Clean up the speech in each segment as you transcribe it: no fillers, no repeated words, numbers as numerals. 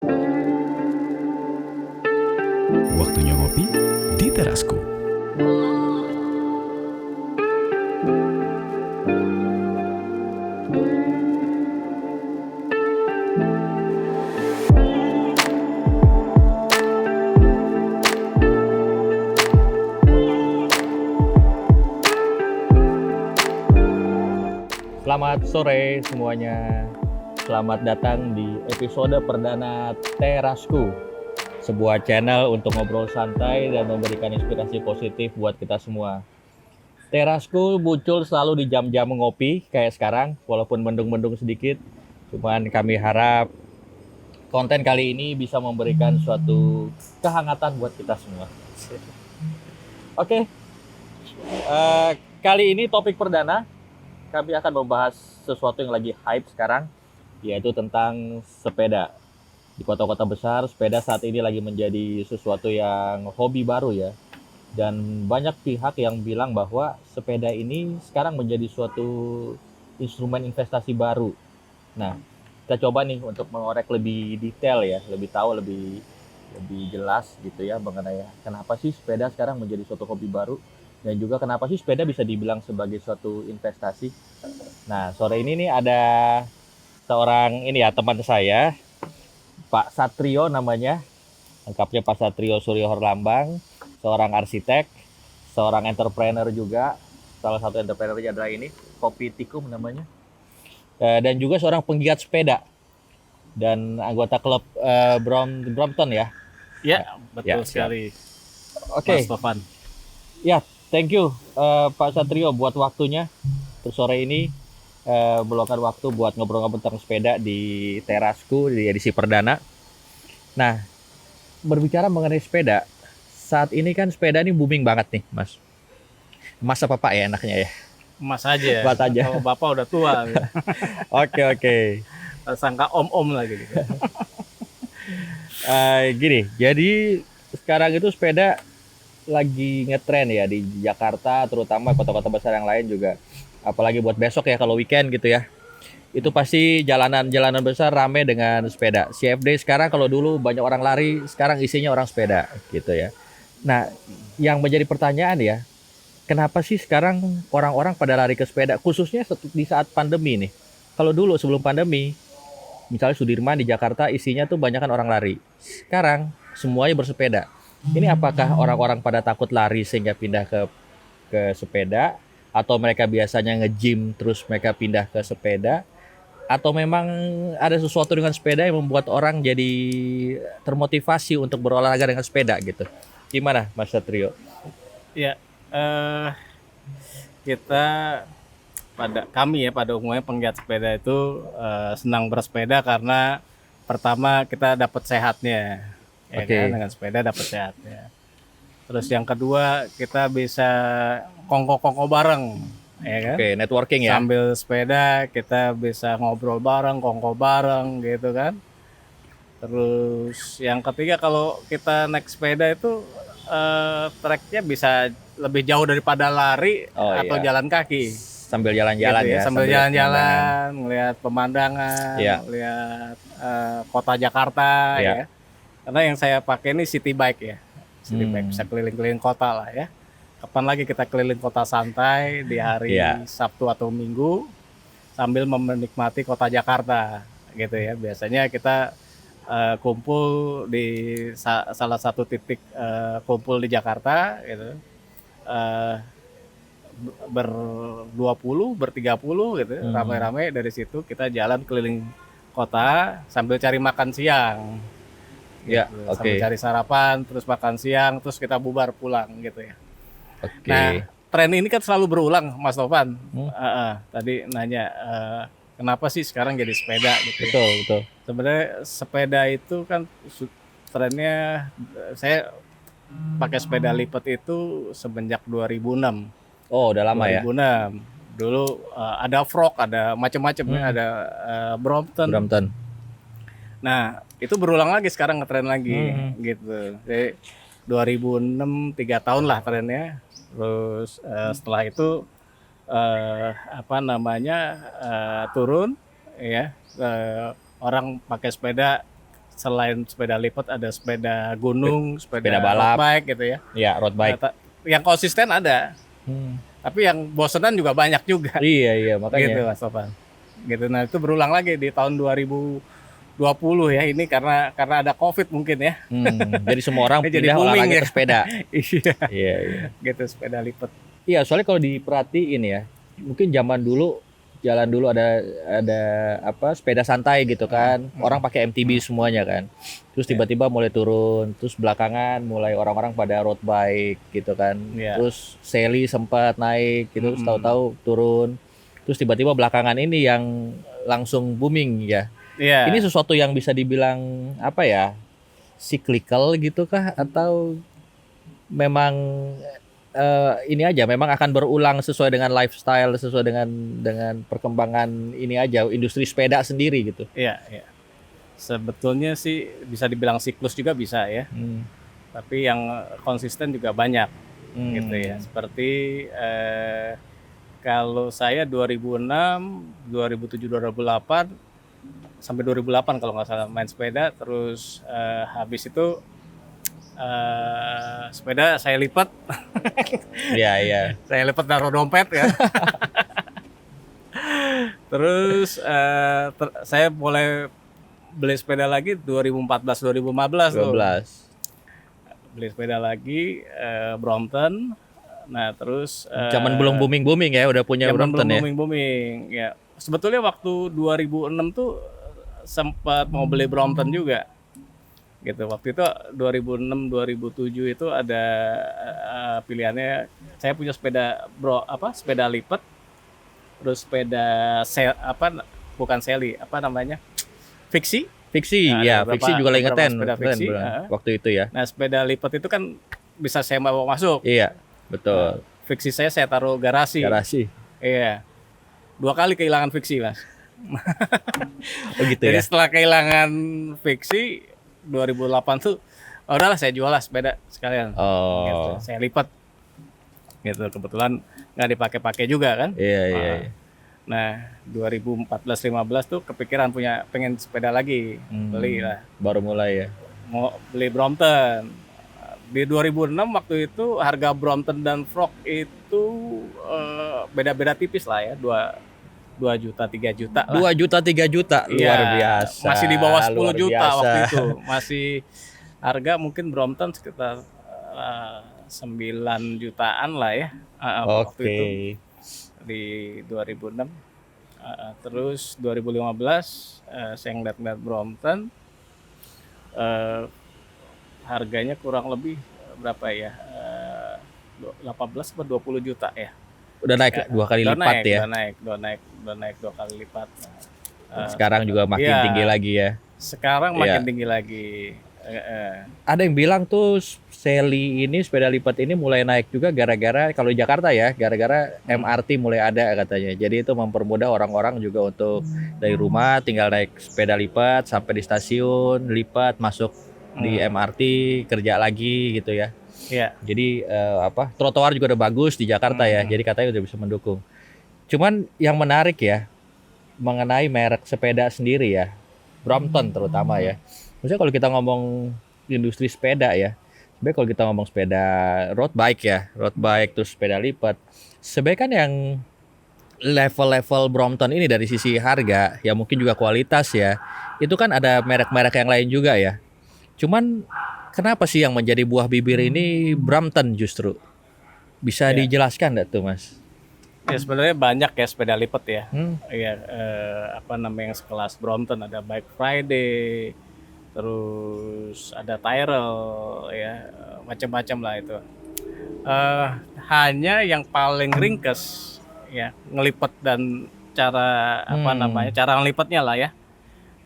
Waktunya ngopi di terasku. Selamat sore semuanya. Selamat datang di episode perdana Terasku, sebuah channel untuk ngobrol santai dan memberikan inspirasi positif buat kita semua. Terasku muncul selalu di jam-jam ngopi kayak sekarang, walaupun mendung-mendung sedikit. Cuman kami harap konten kali ini bisa memberikan suatu kehangatan buat kita semua. Oke, kali ini topik perdana kami akan membahas sesuatu yang lagi hype sekarang, yaitu tentang sepeda. Di kota-kota besar, sepeda saat ini lagi menjadi sesuatu yang hobi baru ya. Dan banyak pihak yang bilang bahwa sepeda ini sekarang menjadi suatu instrumen investasi baru. Nah, kita coba nih untuk mengorek lebih detail ya, lebih tahu, lebih jelas gitu ya mengenai kenapa sih sepeda sekarang menjadi suatu hobi baru, dan juga kenapa sih sepeda bisa dibilang sebagai suatu investasi. Nah, sore ini nih ada seorang ini ya, teman saya, Pak Satrio namanya. Lengkapnya Pak Satrio Suryo Herlambang, seorang arsitek, seorang entrepreneur juga. Salah satu entrepreneurnya adalah ini, Kopi Tikum namanya. Dan juga seorang penggiat sepeda dan anggota klub Brompton ya. Ya, betul Ya, sekali, Oke, Mas Tovan. ya, thank you Pak Satrio buat waktunya untuk sore ini, meluangkan waktu buat ngobrol-ngobrol tentang sepeda di terasku di edisi perdana. Nah, berbicara mengenai sepeda, saat ini kan sepeda ini booming banget nih, Mas. Mas apa Pak ya enaknya ya? Mas aja, Mas aja. kalau Bapak udah tua, Oke. sangka om-om lagi gitu. Gini, jadi sekarang itu sepeda lagi ngetren ya di Jakarta, terutama kota-kota besar yang lain juga. Apalagi buat besok ya, kalau weekend gitu ya. Itu pasti jalanan-jalanan besar rame dengan sepeda. CFD sekarang, kalau dulu banyak orang lari, sekarang isinya orang sepeda gitu ya. Nah, yang menjadi pertanyaan ya, kenapa sih sekarang orang-orang pada lari ke sepeda, khususnya di saat pandemi nih? Kalau dulu sebelum pandemi, misalnya Sudirman di Jakarta isinya tuh banyak kan orang lari. Sekarang semuanya bersepeda. Ini apakah orang-orang pada takut lari sehingga pindah ke sepeda, atau mereka biasanya nge-gym terus mereka pindah ke sepeda, atau memang ada sesuatu dengan sepeda yang membuat orang jadi termotivasi untuk berolahraga dengan sepeda gitu? Gimana Mas Satrio? Ya, kita pada umumnya penggiat sepeda itu senang bersepeda karena pertama kita dapat sehatnya, ya Oke. kan, dengan sepeda dapat sehatnya. Terus yang kedua kita bisa kongko-kongko bareng, ya kan. Oke, networking ya. Sambil sepeda kita bisa ngobrol bareng, kongko bareng gitu kan. Terus yang ketiga, kalau kita naik sepeda itu treknya bisa lebih jauh daripada lari atau Iya. jalan kaki. Sambil jalan-jalan Gitu ya. sambil jalan-jalan, melihat pemandangan, Iya. melihat kota Jakarta Iya. ya. Karena yang saya pakai ini city bike ya. City bike bisa keliling-keliling kota lah ya. Kapan lagi kita keliling kota santai di hari Sabtu atau Minggu sambil menikmati kota Jakarta gitu ya. Biasanya kita kumpul di salah satu titik kumpul di Jakarta gitu, ber-20, ber-30 gitu, ramai-ramai. Dari situ kita jalan keliling kota sambil cari makan siang gitu. Sambil cari sarapan, terus makan siang, terus kita bubar pulang gitu ya. Nah, tren ini kan selalu berulang, Mas Tovan. Tadi nanya kenapa sih sekarang jadi sepeda gitu. Betul. Sebenarnya sepeda itu kan trennya, saya pakai sepeda lipat itu semenjak 2006. Oh, udah lama 2006. Ya. Dulu ada Frog, ada macam-macam ya, ada Brompton. Nah, itu berulang lagi sekarang, ngetren lagi gitu. Jadi 2006 3 tahun lah trennya. Terus setelah itu turun ya, orang pakai sepeda selain sepeda lipat ada sepeda gunung, Sepeda sepeda balap. road bike gitu ya. Ya, road bike. Yang konsisten ada, tapi yang bosenan juga banyak juga. Iya, Gitu makanya. Mas Topan. Gitu. Nah itu berulang lagi di tahun 2020 ya, ini karena ada COVID mungkin ya. Jadi semua orang Ini jadi pindah booming olahraga ya. ke sepeda. Iya, Iya, iya. gitu sepeda lipat. Iya, soalnya kalau diperhatiin ya, mungkin zaman dulu jalan dulu ada apa sepeda santai gitu kan. Orang pakai MTB semuanya kan. Terus tiba-tiba mulai turun, terus belakangan mulai orang-orang pada road bike gitu kan. Iya. Terus Sally sempat naik gitu, terus tahu-tahu turun. Terus tiba-tiba belakangan ini yang langsung booming ya. Iya. Ini sesuatu yang bisa dibilang apa ya? Cyclical gitu kah atau memang ini aja memang akan berulang sesuai dengan lifestyle, sesuai dengan perkembangan ini aja industri sepeda sendiri gitu. Iya, iya. Sebetulnya sih bisa dibilang siklus juga bisa ya. Tapi yang konsisten juga banyak gitu ya. Seperti kalau saya 2006, 2007, 2008 sampai 2008 kalau nggak salah main sepeda, terus habis itu sepeda saya lipat. Iya, iya. Saya lipat naruh dompet ya. Terus saya mulai beli sepeda lagi 2014 2015 tuh. 12. Beli sepeda lagi Brompton. Nah, terus Zaman belum booming ya, udah punya Brompton ya. booming ya. Sebetulnya waktu 2006 tuh sempat mau beli Brompton juga. Gitu. Waktu itu 2006 2007 itu ada pilihannya, saya punya sepeda lipat, terus sepeda bukan Sally, apa namanya? Fiksi. Fiksi, Nah, ya, ada Fiksi juga lagi beberapa ngeten sepeda fiksi, waktu itu ya. Nah, sepeda lipat itu kan bisa saya bawa masuk. Iya, betul. Fiksi saya taruh garasi. Garasi. Iya. 2 kali kehilangan fiksi, Mas. Oh gitu Jadi ya. setelah kehilangan fiksi 2008 tuh, udahlah saya jual lah sepeda sekalian. Oh. Gitu. Saya lipat. Gitu, kebetulan nggak dipakai-pakai juga kan. Iya, iya. Nah, 2014-15 tuh kepikiran pengen sepeda lagi. Beli lah. Baru mulai ya. Mau beli Brompton. Di 2006 waktu itu harga Brompton dan Frog itu beda-beda tipis lah ya, 2 juta 3 juta lah. 2 juta 3 juta luar Iya, biasa. masih di bawah 10 luar juta biasa. waktu itu. Masih harga mungkin Brompton sekitar 9 jutaan lah ya. Waktu itu di 2006. Terus 2015 saya ngeliat Brompton, harganya kurang lebih berapa ya, 18 atau 20 juta ya. Udah naik 2 kali lipat ya. Udah naik 2 kali lipat. Sekarang juga makin iya. tinggi lagi ya. Sekarang makin tinggi lagi. Ada yang bilang tuh Sally ini sepeda lipat ini mulai naik juga gara-gara kalau di Jakarta ya, gara-gara MRT mulai ada katanya. Jadi itu mempermudah orang-orang juga untuk dari rumah tinggal naik sepeda lipat sampai di stasiun, lipat masuk di MRT, kerja lagi gitu ya. Iya. Jadi trotoar juga udah bagus di Jakarta ya. Jadi katanya udah bisa mendukung. Cuman yang menarik ya mengenai merek sepeda sendiri ya, Brompton terutama ya. Maksudnya kalau kita ngomong industri sepeda ya, sebenarnya kalau kita ngomong sepeda road bike terus sepeda lipat, sebenarnya kan yang level-level Brompton ini dari sisi harga, ya mungkin juga kualitas ya, itu kan ada merek-merek yang lain juga ya. Cuman kenapa sih yang menjadi buah bibir ini Brompton justru? Bisa dijelaskan nggak tuh Mas? Ya sebenarnya banyak ya sepeda lipat ya. Iya, yang sekelas Brompton, ada Bike Friday, terus ada Tyrrell ya, macam-macam lah itu. Hanya yang paling ringkes ya ngelipat dan cara cara ngelipatnya lah ya.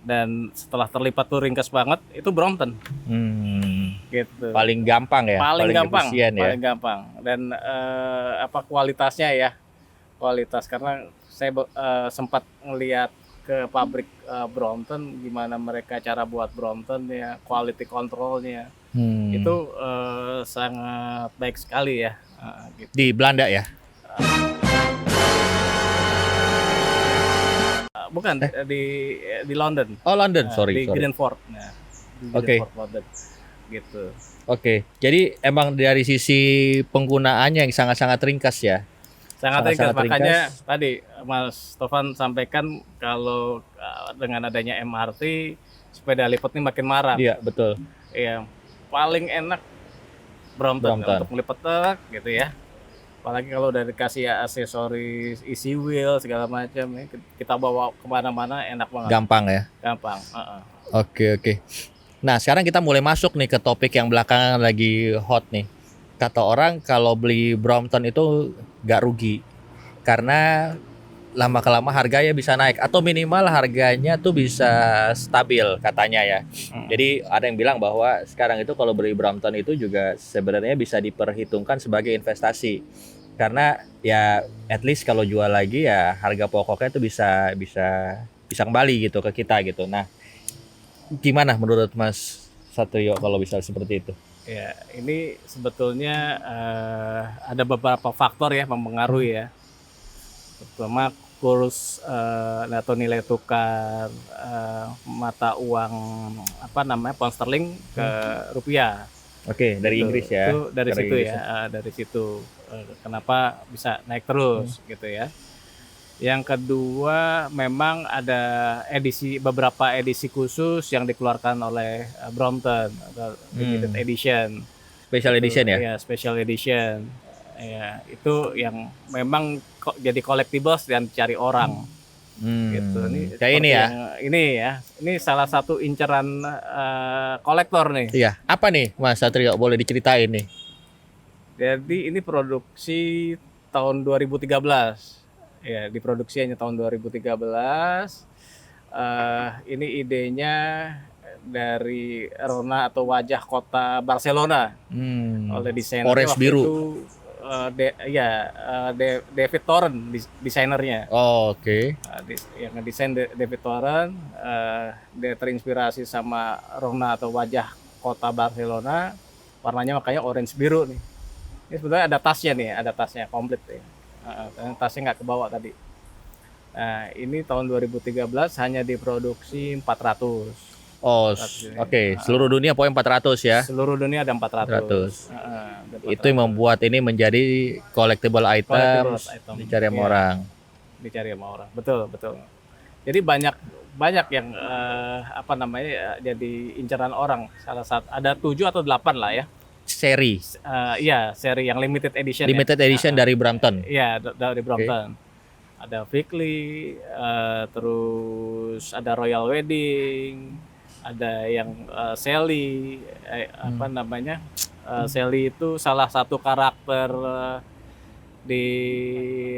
Dan setelah terlipat tuh ringkes banget, itu Brompton. Gitu. Paling gampang ya, paling gampang, efisien ya. paling gampang. Dan kualitasnya ya, kualitas, karena saya sempat ngelihat ke pabrik Brompton, gimana mereka cara buat Brompton ya, quality controlnya itu sangat baik sekali ya. Gitu. Di Belanda ya? Bukan di London. Oh London, sorry. Di Greenford. Nah, Oke. Ford Model gitu. Oke, jadi emang dari sisi penggunaannya yang sangat-sangat ringkas ya. Sangat ringkas, Sangat-sangat makanya ringkas. tadi Mas Tovan sampaikan kalau dengan adanya MRT sepeda lipat ini makin marak. Iya, betul. Iya, paling enak Brompton Brompton. untuk melipat truk gitu ya. Apalagi kalau udah dikasih aksesoris easy wheel segala macam ya, kita bawa kemana-mana enak banget. Gampang ya. Gampang. Oke. Nah, sekarang kita mulai masuk nih ke topik yang belakangan lagi hot nih. Kata orang kalau beli Brompton itu nggak rugi karena lama-kelama harganya bisa naik atau minimal harganya tuh bisa stabil katanya ya. Jadi ada yang bilang bahwa sekarang itu kalau beli Brompton itu juga sebenarnya bisa diperhitungkan sebagai investasi karena ya at least kalau jual lagi ya harga pokoknya itu bisa kembali gitu ke kita gitu. Nah, gimana menurut Mas Satrio kalau bisa seperti itu? Ya, ini sebetulnya ada beberapa faktor ya mempengaruhi ya. Pertama kurs atau nilai tukar mata uang pound sterling ke rupiah. Oke, dari Inggris ya. Itu dari Dari situ Inggris ya, dari situ kenapa bisa naik terus gitu ya. Yang kedua memang ada beberapa edisi khusus yang dikeluarkan oleh Brompton atau limited edition. Special edition ya? Ya, special edition. Ya, itu yang memang jadi collectibles dan dicari orang. Gitu. Kayak ini ya. Ini salah satu inceran kolektor nih. Iya. Apa nih Mas Satrio, boleh diceritain nih? Jadi ini produksi tahun 2013. Ya, diproduksi hanya tahun 2013. Ini idenya dari Rona atau wajah kota Barcelona oleh desainer orange biru. itu David Torren desainernya. Oke. Yang ngedesain David Torren, dia terinspirasi sama Rona atau wajah kota Barcelona, warnanya makanya orange biru nih. Ini sebenarnya ada tasnya komplit ya. Tasnya nggak kebawa tadi. Nah, ini tahun 2013 hanya diproduksi 400. Oke. Seluruh dunia pokoknya 400 ya. Seluruh dunia ada 400. Itu yang membuat ini menjadi collectible items dicari sama orang. Dicari sama orang. Betul. Jadi banyak yang jadi incaran orang. Salah satu ada 7 atau 8 lah ya. Seri seri yang limited edition. Edition dari Brompton. Iya, dari Brompton. Ada Vickley, terus ada Royal Wedding, ada yang Sally, Sally itu salah satu karakter di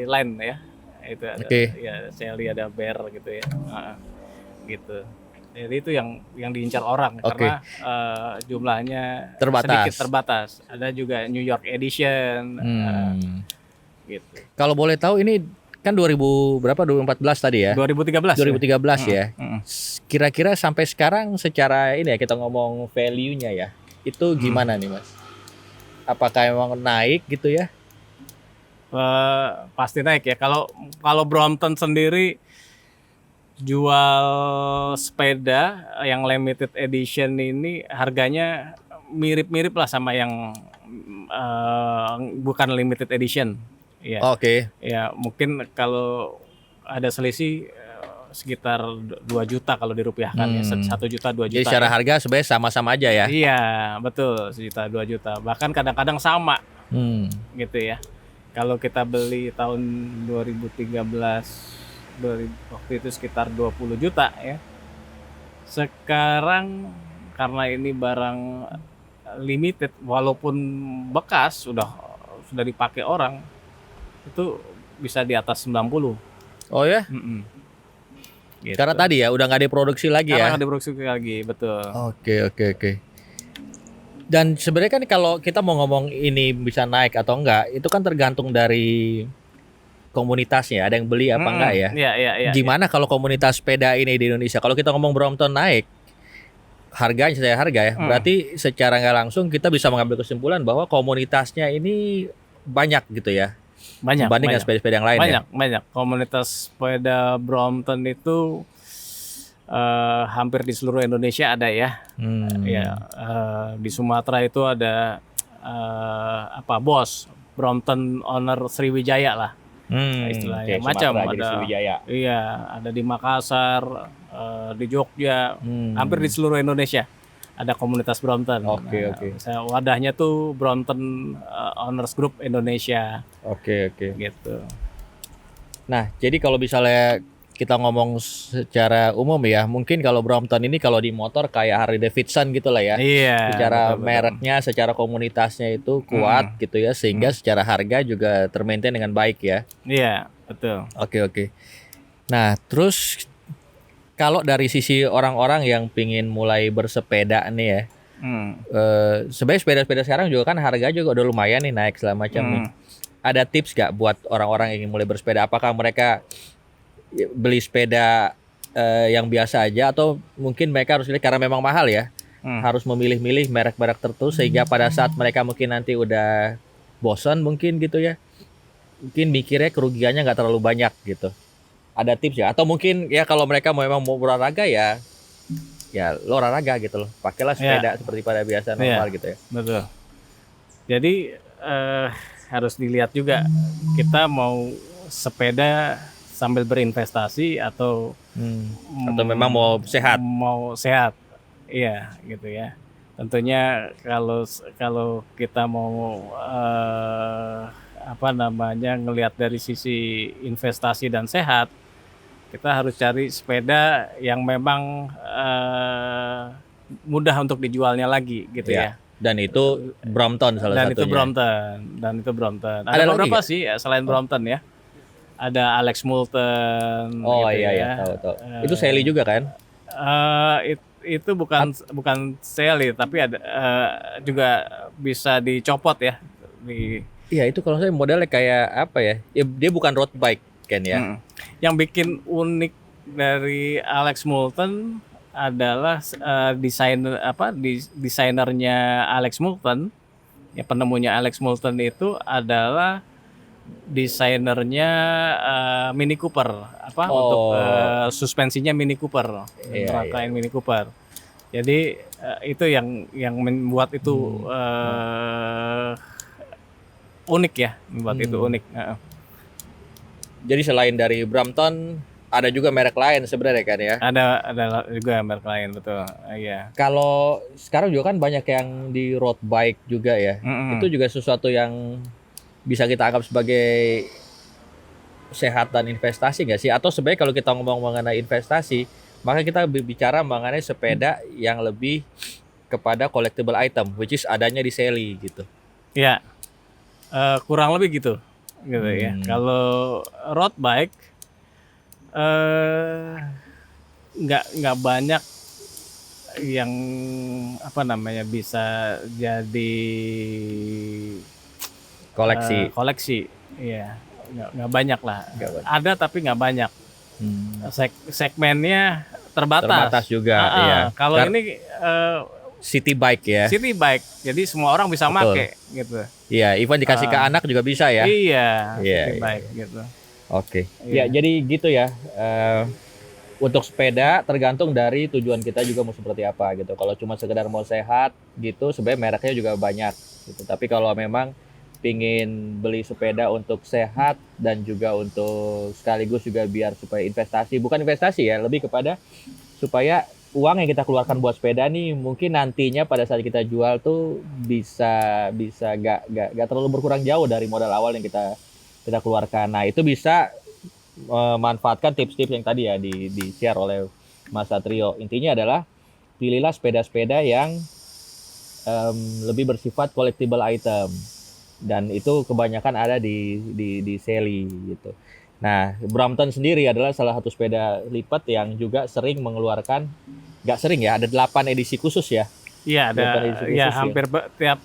Line ya. Itu ada, ya Sally ada bear gitu ya. Gitu. Jadi itu yang diincar orang karena jumlahnya sedikit terbatas. Ada juga New York Edition, gitu. Kalau boleh tahu ini kan 2014 tadi ya? 2013 ya. Kira-kira sampai sekarang secara ini ya kita ngomong value-nya ya, itu gimana nih Mas? Apakah emang naik gitu ya? Pasti naik ya. Kalau Brompton sendiri jual sepeda yang limited edition ini harganya mirip-mirip lah sama yang bukan limited edition. Ya. Oke. Ya, mungkin kalau ada selisih sekitar 2 juta kalau dirupiahkan ya. 1 juta 2 juta. Jadi secara harga sebenarnya sama-sama aja ya. Iya, betul. 1 juta 2 juta. Bahkan kadang-kadang sama. Gitu ya. Kalau kita beli tahun 2013 waktu itu sekitar 20 juta ya. Sekarang karena ini barang limited walaupun bekas sudah dipakai orang itu bisa di atas 90. Oh ya? Gitu. Karena tadi ya udah nggak diproduksi lagi ya. Karena nggak diproduksi lagi, betul. Oke. Dan sebenarnya kan kalau kita mau ngomong ini bisa naik atau enggak, itu kan tergantung dari komunitasnya. Ada yang beli apa enggak ya? Iya. Gimana kalau komunitas sepeda ini di Indonesia? Kalau kita ngomong Brompton naik, harga ya. Berarti secara nggak langsung kita bisa mengambil kesimpulan bahwa komunitasnya ini banyak gitu ya. Banyak. Dibanding dengan sepeda-sepeda yang lain banyak. Komunitas sepeda Brompton itu hampir di seluruh Indonesia ada ya. Ya, di Sumatera itu ada BOS, Brompton Owner Sriwijaya lah. Istilahnya macam ada. Sriwijaya. Iya, ada di Makassar, di Jogja, hampir di seluruh Indonesia ada komunitas Brompton. Oke. Wadahnya tuh Brompton Owners Group Indonesia. Oke. Gitu. Nah, jadi kalau misalnya kita ngomong secara umum ya, mungkin kalau Brompton ini kalau di motor kayak Harley Davidson gitu lah ya. Iya. Secara betul. mereknya, secara komunitasnya itu kuat gitu ya, sehingga secara harga juga termaintain dengan baik ya. Iya, betul. Oke. Nah, terus kalau dari sisi orang-orang yang pingin mulai bersepeda nih ya, sebenarnya sepeda-sepeda sekarang juga kan harga juga udah lumayan nih naik segala macam nih. Ada tips gak buat orang-orang yang ingin mulai bersepeda? Apakah mereka beli sepeda yang biasa aja atau mungkin mereka harus lihat karena memang mahal ya, harus memilih-milih merek-merek tertentu sehingga pada saat mereka mungkin nanti udah bosan mungkin gitu ya, mungkin mikirnya kerugiannya nggak terlalu banyak gitu. Ada tips ya? Atau mungkin ya kalau mereka memang mau berolahraga ya lo olahraga gitu loh, pakailah sepeda seperti pada biasa normal gitu ya. Betul. Jadi harus dilihat juga kita mau sepeda sambil berinvestasi atau memang mau sehat. Mau sehat. Iya, gitu ya. Tentunya kalau kita mau ngelihat dari sisi investasi dan sehat, kita harus cari sepeda yang memang mudah untuk dijualnya lagi gitu ya. Dan itu Brompton salah satunya. Dan itu Brompton. Ada beberapa sih selain Brompton ya. Ada Alex Moulton. Oh gitu iya, tahu. Itu Sally juga kan? Itu bukan Sally, tapi ada juga bisa dicopot ya. Iya, itu kalau saya modelnya kayak apa ya? Dia bukan road bike kan ya. Yang bikin unik dari Alex Moulton adalah desainernya Alex Moulton. Ya, penemunya Alex Moulton itu adalah desainernya Mini Cooper untuk suspensinya Mini Cooper, rangkaian Mini Cooper. Jadi itu yang membuat itu unik ya, membuat itu unik. Jadi selain dari Brompton ada juga merek lain sebenarnya kan ya? Ada juga merek lain, betul. Iya. Kalau sekarang juga kan banyak yang di road bike juga ya. Itu juga sesuatu yang bisa kita anggap sebagai sehat dan investasi nggak sih? Atau sebenarnya kalau kita ngomong mengenai investasi, maka kita bicara mengenai sepeda yang lebih kepada collectible item, which is adanya di Sally gitu. Ya, kurang lebih gitu ya. Kalau road bike nggak banyak yang bisa jadi koleksi, iya, nggak banyak lah. Ada tapi nggak banyak. Segmennya terbatas juga. Iya. Kalau ini city bike ya. City bike, jadi semua orang bisa pakai gitu. Iya, even dikasih ke anak juga bisa ya. Iya. City bike gitu. Oke. Ya, jadi gitu ya. Untuk sepeda tergantung dari tujuan kita juga mau seperti apa gitu. Kalau cuma sekedar mau sehat gitu, sebenarnya mereknya juga banyak gitu. Tapi kalau memang pingin beli sepeda untuk sehat dan juga untuk sekaligus juga biar supaya investasi, bukan investasi ya, lebih kepada supaya uang yang kita keluarkan buat sepeda nih mungkin nantinya pada saat kita jual tuh bisa gak terlalu berkurang jauh dari modal awal yang kita keluarkan. Nah, itu bisa memanfaatkan tips-tips yang tadi ya di share oleh Mas Satrio. Intinya adalah pilihlah sepeda-sepeda yang lebih bersifat collectible item. Dan itu kebanyakan ada di Sally gitu. Nah, Brompton sendiri adalah salah satu sepeda lipat yang juga sering mengeluarkan, nggak sering ya, ada 8 edisi khusus ya. Iya, ada ya hampir tiap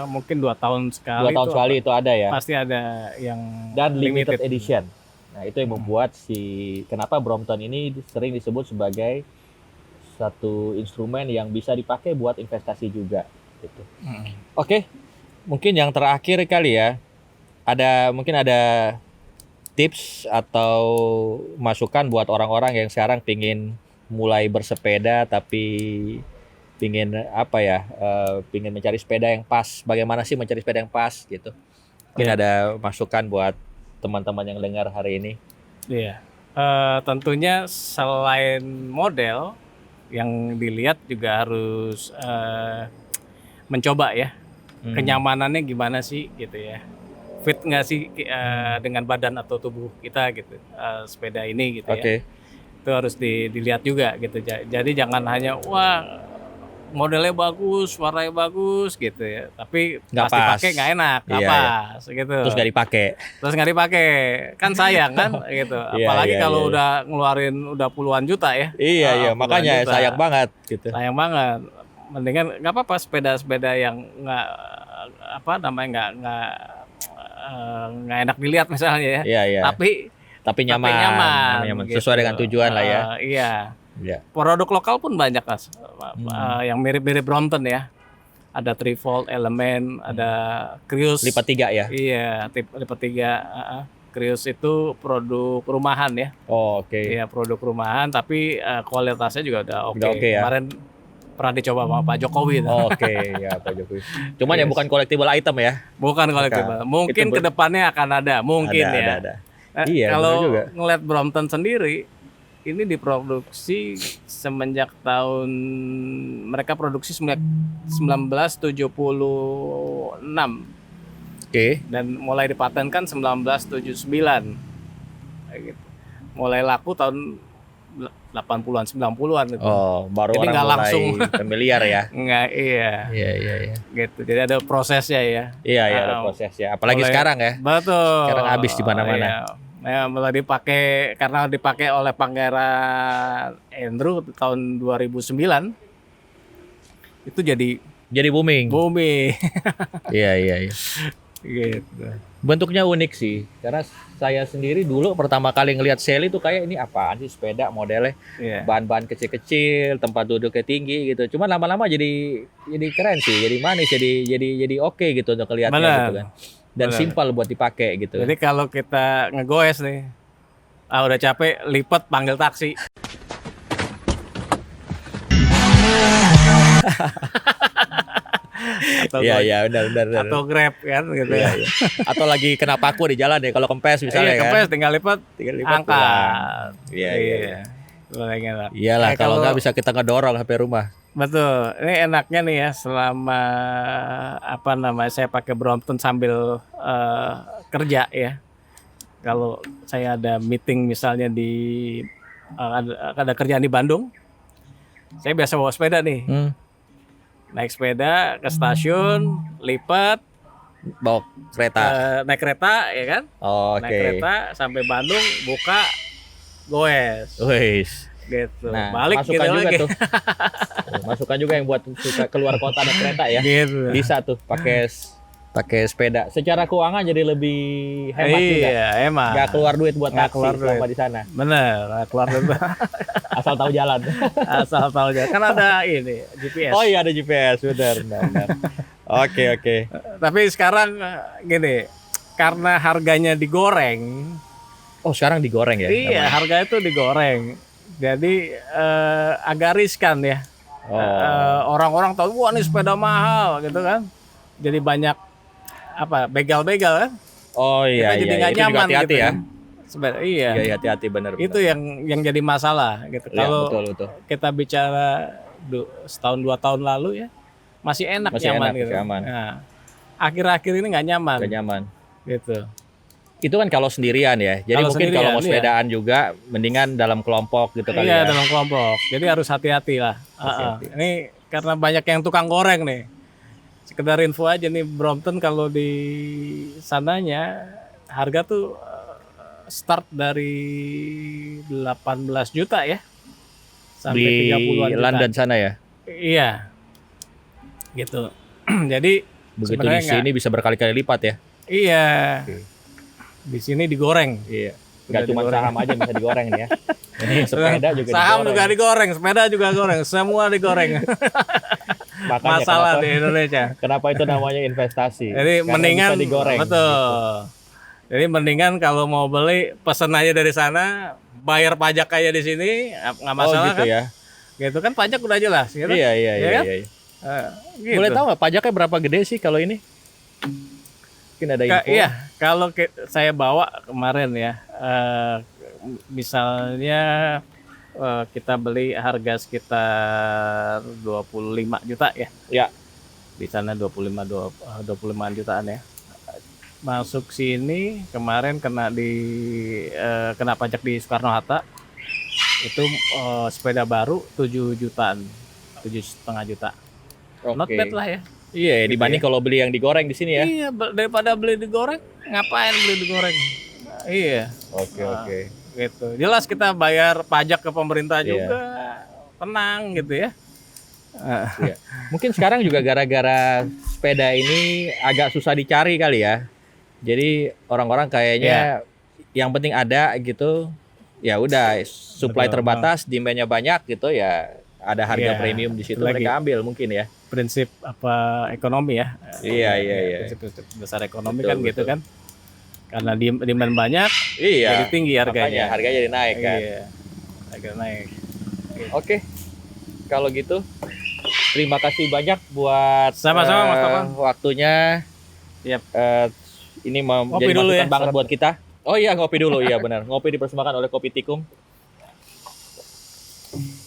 mungkin 2 tahun sekali. 2 tahun sekali itu ada ya. Pasti ada yang dan limited edition. Nah, itu yang membuat kenapa Brompton ini sering disebut sebagai satu instrumen yang bisa dipakai buat investasi juga gitu. Oke. Mungkin yang terakhir kali ya, mungkin ada tips atau masukan buat orang-orang yang sekarang pingin mulai bersepeda tapi pingin apa ya? Pingin mencari sepeda yang pas. Bagaimana sih mencari sepeda yang pas gitu? Mungkin ada masukan buat teman-teman yang dengar hari ini. Iya. Tentunya selain model yang dilihat juga harus mencoba ya. Kenyamanannya gimana sih gitu ya, fit nggak sih dengan badan atau tubuh kita gitu, sepeda ini gitu ya. Itu harus dilihat juga gitu. Jadi jangan hanya wah modelnya bagus, warnanya bagus gitu ya, tapi Nggak pas pas. dipakai nggak enak, nggak Iya, pas gitu. Terus nggak dipakai. Terus nggak dipakai, kan sayang kan gitu. Iya, Apalagi iya, kalau iya. udah ngeluarin udah puluhan juta ya. Iya, Puluhan makanya juta. sayang banget gitu. Sayang banget. Mendingan nggak apa-apa sepeda-sepeda yang nggak apa namanya nggak enak dilihat misalnya ya. Iya, iya. Tapi nyaman. nyaman gitu. Sesuai dengan tujuan lah ya. Iya. Iya. Produk lokal pun banyak Mas. Yang mirip-mirip Brompton ya. Ada Trifold, Element, ada Krius. Lipat 3 ya. Iya, lipat 3. Krius itu produk rumahan ya. Oh, oke. Iya, produk rumahan tapi kualitasnya juga udah oke. Udah oke ya. Kemarin pernah dicoba sama Pak Jokowi. Oke, ya Pak Jokowi. Cuman ya bukan collectible item ya. Bukan kolektible. Mungkin Itu kedepannya akan ada, mungkin ya. Ada. Nah, Iya, benar kalau juga. ngeliat Brompton sendiri, ini diproduksi semenjak tahun mereka produksi semenjak 1976 Oke. dan mulai dipatenkan 1979. Kayak gitu. Mulai laku tahun 80-an, 90-an gitu. Oh, baru Jadi orang nggak mulai langsung. familiar ya. Enggak, iya. Iya. Gitu. Jadi ada prosesnya ya. Iya, ada proses ya. Apalagi sekarang ya. Betul. Sekarang habis di mana-mana. Iya. Ya, mulai dipakai karena dipakai oleh Pangeran Andrew tahun 2009. Itu jadi Jadi booming. bumi. Iya. Gitu. Bentuknya unik sih. Karena saya sendiri dulu pertama kali ngelihat Sally itu kayak ini apaan sih sepeda modelnya. Iya. Bahan-bahan kecil-kecil, tempat duduknya tinggi gitu. Cuman lama-lama jadi keren sih, jadi manis, jadi oke gitu untuk kelihatannya Benar. gitu kan. Dan Benar. simpel buat dipakai gitu. Jadi kalau kita ngegoes nih, udah capek, lipat panggil taksi. Atau Iya, benar. atau Grab kan gitu Iya, ya. iya. Atau lagi kena paku di jalan ya kalau kempes misalnya Iya, kan. kempes tinggal lipat, Tinggal lipat pulang. angkat. Iya. Paling enak. Iyalah kalau kalau nggak bisa kita ngedorong sampai rumah. Betul. Ini enaknya nih ya selama apa namanya saya pakai Brompton sambil kerja ya. Kalau saya ada meeting misalnya di ada kerjaan di Bandung, saya biasa bawa sepeda nih. Naik sepeda ke stasiun, lipat, Bawa kereta. naik kereta ya kan? Oke. Naik kereta sampai Bandung, buka, goes Wis. gitu. Nah, Balik masukan gitu juga lagi. tuh. Masukan juga yang buat suka keluar kota naik kereta ya. Gitu. Bisa tuh pakai sepeda. Secara keuangan jadi lebih hemat juga. Iya, emang. Nggak keluar duit buat Nggak taksi keluar selama duit. di sana. Bener, keluar dulu. Asal tahu jalan. Asal tahu aja. Kan ada ini GPS. Oh iya ada GPS, benar. Oke. Tapi sekarang gini, karena harganya digoreng. Oh sekarang digoreng ya? Iya, harganya itu digoreng. Jadi agak riskan ya. Oh. Orang-orang tahu wah ini sepeda mahal gitu kan. Jadi banyak apa begal-begal kan. Oh iya. Kita jadi nggak Itu juga nyaman hati-hati gitu ya. kan. Iya. Iya hati-hati benar. Itu yang jadi masalah gitu. Ya, Kalau betul. kita bicara setahun 2 tahun lalu ya masih enak Masih nyaman enak, gitu. masih aman. Nah, akhir-akhir ini nggak nyaman. Gak nyaman. Gitu. Itu kan kalau sendirian ya. Jadi Kalau mungkin kalau mau sendirian, sepedaan juga mendingan dalam kelompok gitu kali Iya ya. dalam kelompok. Jadi harus hati-hati lah. Hati-hati. Ini karena banyak yang tukang goreng nih. Sekedar info aja nih Brompton kalau di sananya harga tuh start dari 18 juta ya. Sampai Di 30-an juta. London sana ya. Iya. Gitu. Jadi Begitu di sebenarnya sini bisa berkali-kali lipat ya. iya. Oke. Di sini digoreng. Iya. Gak Udah cuma digoreng. saham aja yang bisa digoreng nih ya. Ini sepeda juga Saham digoreng. juga digoreng, sepeda juga goreng, semua digoreng. Makanya Masalah kenapa, di Indonesia. kenapa itu namanya investasi? Jadi Karena mendingan bisa digoreng. betul. Jadi mendingan kalau mau beli pesen aja dari sana, bayar pajak kayak di sini nggak masalah gitu kan? ya. Gitu kan pajak udah jelas, gitu. Iya, iya, Ya iya, kan? iya. Gitu. Boleh tahu nggak pajaknya berapa gede sih kalau ini? Mungkin ada info. Iya, kalau saya bawa kemarin ya, misalnya kita beli harga sekitar 25 juta ya. Ya. Di sana 25 jutaan ya. Masuk sini kemarin kena pajak di Soekarno Hatta. Itu sepeda baru 7 jutaan. 7,5 juta. Not Oke. bad lah ya. Iya, Gitu dibanding ya. kalau beli yang digoreng di sini ya. Iya, daripada beli digoreng, ngapain beli digoreng? Iya, Oke, oke. gitu. Jelas kita bayar pajak ke pemerintah Iya. juga, tenang gitu ya. Iya. Mungkin sekarang juga gara-gara sepeda ini agak susah dicari kali ya. Jadi orang-orang kayaknya yang penting ada gitu. Ya udah, supply Betul. terbatas, demand-nya banyak gitu ya. Ada harga Iya, premium di situ itu lagi. mereka ambil mungkin ya. Prinsip ekonomi ya. Iya, iya, iya. Prinsip besar ekonomi Betul, kan gitu betul. kan. Karena demand banyak, Iya. jadi tinggi Makanya harganya. harganya jadi naik kan. Iya, harga naik. Oke. Kalau gitu terima kasih banyak buat Sama-sama, Mas Topan. waktunya. Yap. Ini Ngopi jadi dulu masukan ya, banget sobat. buat kita. Oh iya, ngopi dulu, iya benar. Ngopi dipersembahkan oleh Kopi Tikum.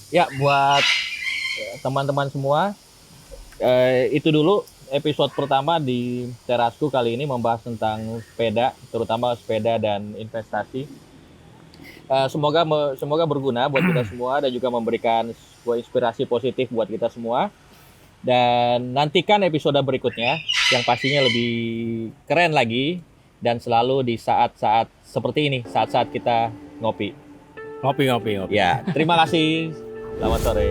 Ya, buat teman-teman semua, itu dulu episode pertama di Terasku kali ini membahas tentang sepeda, terutama sepeda dan investasi. Semoga berguna buat kita semua dan juga memberikan sebuah inspirasi positif buat kita semua. Dan nantikan episode berikutnya yang pastinya lebih keren lagi dan selalu di saat-saat seperti ini, saat-saat kita ngopi. Ngopi. Ya, terima kasih. Selamat sore.